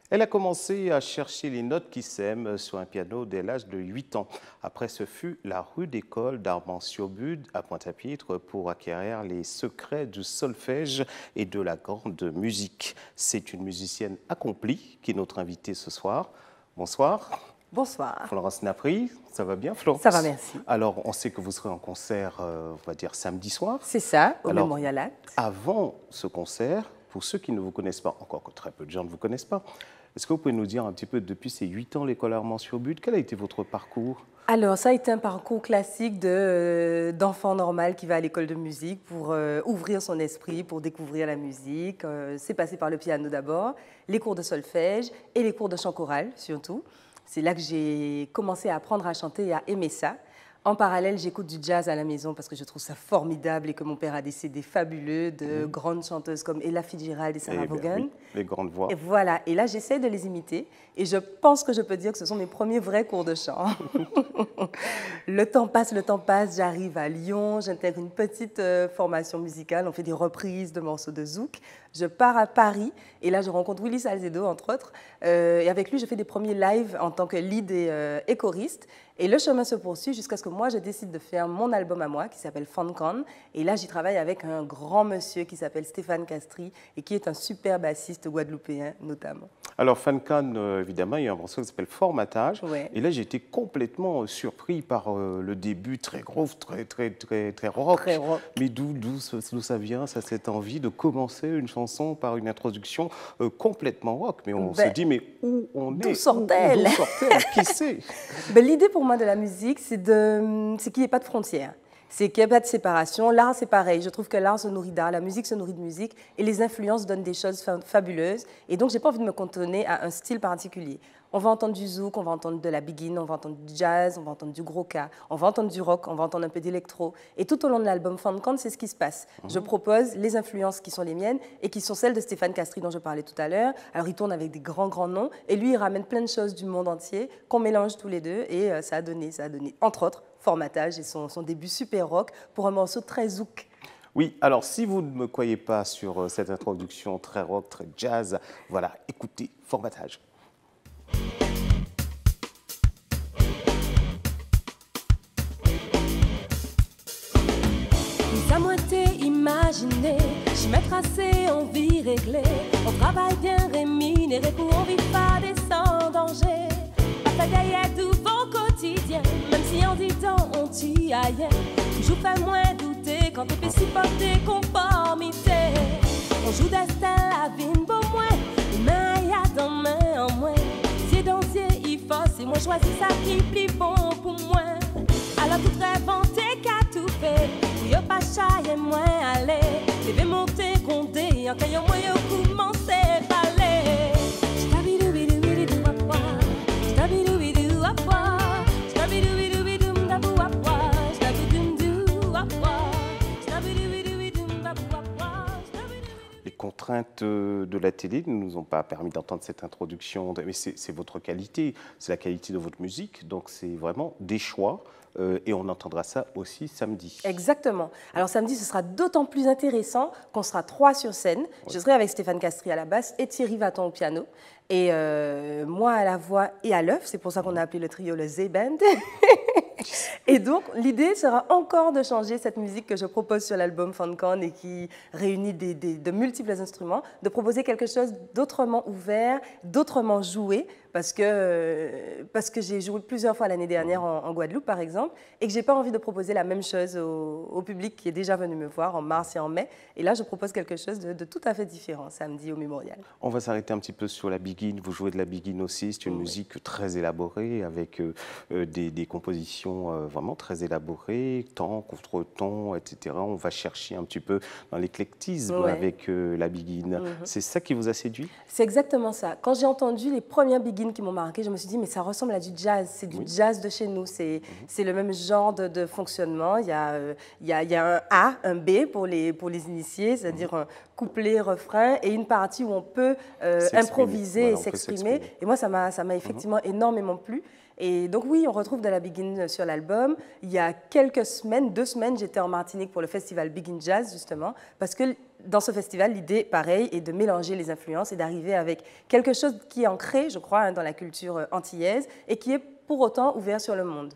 Elle a commencé à chercher les notes qui s'aiment sur un piano dès l'âge de 8 ans. Après, ce fut la rude école d'Armand Siobud à Pointe-à-Pitre pour acquérir les secrets du solfège et de la grande musique. C'est une musicienne accomplie qui est notre invitée ce soir. Bonsoir. Bonsoir. Florence Napri, ça va bien Florence? Ça va, merci. Alors, on sait que vous serez en concert, on va dire samedi soir. C'est ça, au Alors, Mémorial Acte. avant ce concert, pour ceux qui ne vous connaissent pas, encore que très peu de gens ne vous connaissent pas, est-ce que vous pouvez nous dire un petit peu, depuis ces 8 ans, l'école Armand Siobud, quel a été votre parcours? Alors, ça a été un parcours classique d'enfant normal qui va à l'école de musique pour ouvrir son esprit, pour découvrir la musique. C'est passé par le piano d'abord, les cours de solfège et les cours de chant choral surtout. C'est là que j'ai commencé à apprendre à chanter et à aimer ça. En parallèle, j'écoute du jazz à la maison parce que je trouve ça formidable et que mon père a des CD fabuleux de grandes chanteuses comme Ella Fitzgerald et Sarah Vaughan. Oui, les grandes voix. Et voilà, et là j'essaie de les imiter et je pense que je peux dire que ce sont mes premiers vrais cours de chant. Le temps passe, j'arrive à Lyon, j'intègre une petite formation musicale, on fait des reprises de morceaux de zouk. Je pars à Paris et là je rencontre Willy Salcedo entre autres et avec lui je fais des premiers lives en tant que lead et choriste. Et le chemin se poursuit jusqu'à ce que moi, je décide de faire mon album à moi, qui s'appelle Funkan. Et là, j'y travaille avec un grand monsieur qui s'appelle Stéphane Castri et qui est un super bassiste guadeloupéen, notamment. Alors, Funkan, évidemment, il y a un morceau qui s'appelle Formatage. Ouais. Et là, j'ai été complètement surpris par le début très groove, très rock. Très rock. Mais d'où ça vient, ça, cette envie de commencer une chanson par une introduction complètement rock? Mais on se dit, mais où on est? D'où sort-elle? D'où sort-elle? Qui sait? L'idée pour moi de la musique, c'est qu'il n'y ait pas de frontières. C'est qu'il n'y ait pas de séparation. L'art, c'est pareil. Je trouve que l'art se nourrit d'art, la musique se nourrit de musique, et les influences donnent des choses fabuleuses. Et donc, je n'ai pas envie de me cantonner à un style particulier. On va entendre du zouk, on va entendre de la biguine, on va entendre du jazz, on va entendre du gros cas, on va entendre du rock, on va entendre un peu d'électro. Et tout au long de l'album Funkan, c'est ce qui se passe. Je propose les influences qui sont les miennes et qui sont celles de Stéphane Castri dont je parlais tout à l'heure. Alors, il tourne avec des grands noms et lui, il ramène plein de choses du monde entier qu'on mélange tous les deux et ça a donné, entre autres, Formatage et son début super rock pour un morceau très zouk. Oui, alors si vous ne me croyez pas sur cette introduction très rock, très jazz, voilà, écoutez Formatage. À moitié imaginé, j'y mets tracé, on vit réglé, on travaille bien rémunéré pour on vit pas des sans danger. Pas fait derrière tout bon quotidien, même si en dit temps on t'y aille. Toujours fait moins douter quand t'es supporté conformité. On joue destin, la vie beau moins, main y a dans main en moins. C'est dancier, il faut, c'est moi choisis ça qui plie bon pour moi. Alors tout rêve qu'à tout fait. Yo pas chay et moins aller, devez monter condé, en caillon moi yo commencer parler. J'tabidou apwa, j'tabidou apwa, j'tabidou apwa, j'tabidou apwa, j'tabidou apwa. Les contraintes de la télé ne nous ont pas permis d'entendre cette introduction, mais c'est votre qualité, c'est la qualité de votre musique, donc c'est vraiment des choix. Et on entendra ça aussi samedi. Exactement. Alors samedi, ce sera d'autant plus intéressant qu'on sera 3 sur scène. Ouais. Je serai avec Stéphane Castri à la basse et Thierry Vaton au piano. Et moi à la voix et à l'œuf. C'est pour ça qu'on a appelé le trio le Z-Band. Et donc, l'idée sera encore de changer cette musique que je propose sur l'album Funkan et qui réunit de multiples instruments, de proposer quelque chose d'autrement ouvert, d'autrement joué, parce que j'ai joué plusieurs fois l'année dernière en Guadeloupe, par exemple, et que je n'ai pas envie de proposer la même chose au public qui est déjà venu me voir en mars et en mai. Et là, je propose quelque chose de tout à fait différent, samedi au Mémorial. On va s'arrêter un petit peu sur la biguine. Vous jouez de la biguine aussi, c'est une musique très élaborée, avec des compositions vraiment très élaborées, temps contre temps, etc. On va chercher un petit peu dans l'éclectisme avec la biguine. C'est ça qui vous a séduit? C'est exactement ça. Quand j'ai entendu les premières biguines qui m'ont marqué, je me suis dit, mais ça ressemble à du jazz. C'est du jazz de chez nous. C'est le même genre de fonctionnement. Il y a un A, un B pour les initiés, c'est-à-dire un couplet, refrain, et une partie où on peut improviser et s'exprimer. Et moi, ça m'a effectivement énormément plu. Et donc oui, on retrouve de la biguine sur l'album. Il y a quelques semaines, 2 semaines, j'étais en Martinique pour le festival Biguine Jazz, justement, parce que dans ce festival, l'idée, pareil, est de mélanger les influences et d'arriver avec quelque chose qui est ancré, je crois, hein, dans la culture antillaise et qui est pour autant ouvert sur le monde.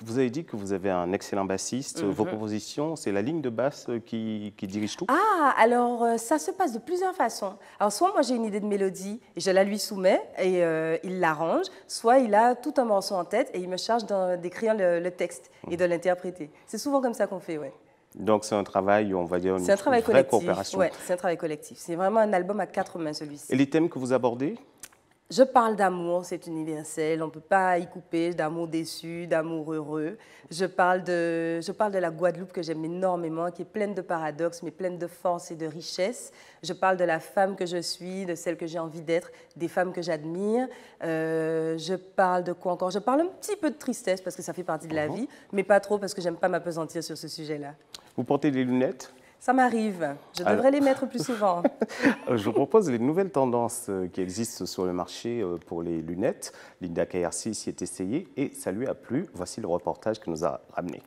Vous avez dit que vous avez un excellent bassiste. Vos compositions, c'est la ligne de basse qui dirige tout? Ah, alors ça se passe de plusieurs façons. Alors soit moi j'ai une idée de mélodie et je la lui soumets et il l'arrange, soit il a tout un morceau en tête et il me charge d'écrire le texte et de l'interpréter. C'est souvent comme ça qu'on fait, ouais. Donc c'est un travail, on va dire, C'est un travail vraie collectif. coopération. Ouais, c'est un travail collectif. C'est vraiment un album à 4 mains, celui-ci. Et les thèmes que vous abordez? Je parle d'amour, c'est universel, on ne peut pas y couper, d'amour déçu, d'amour heureux. Je parle de la Guadeloupe que j'aime énormément, qui est pleine de paradoxes, mais pleine de force et de richesse. Je parle de la femme que je suis, de celle que j'ai envie d'être, des femmes que j'admire. Je parle de quoi encore? Je parle un petit peu de tristesse, parce que ça fait partie de la vie, mais pas trop, parce que j'aime pas m'appesantir sur ce sujet-là. Vous portez des lunettes? Ça m'arrive. Je devrais les mettre plus souvent. Je vous propose les nouvelles tendances qui existent sur le marché pour les lunettes. Linda KRC s'y est essayée et ça lui a plu. Voici le reportage que nous a ramené.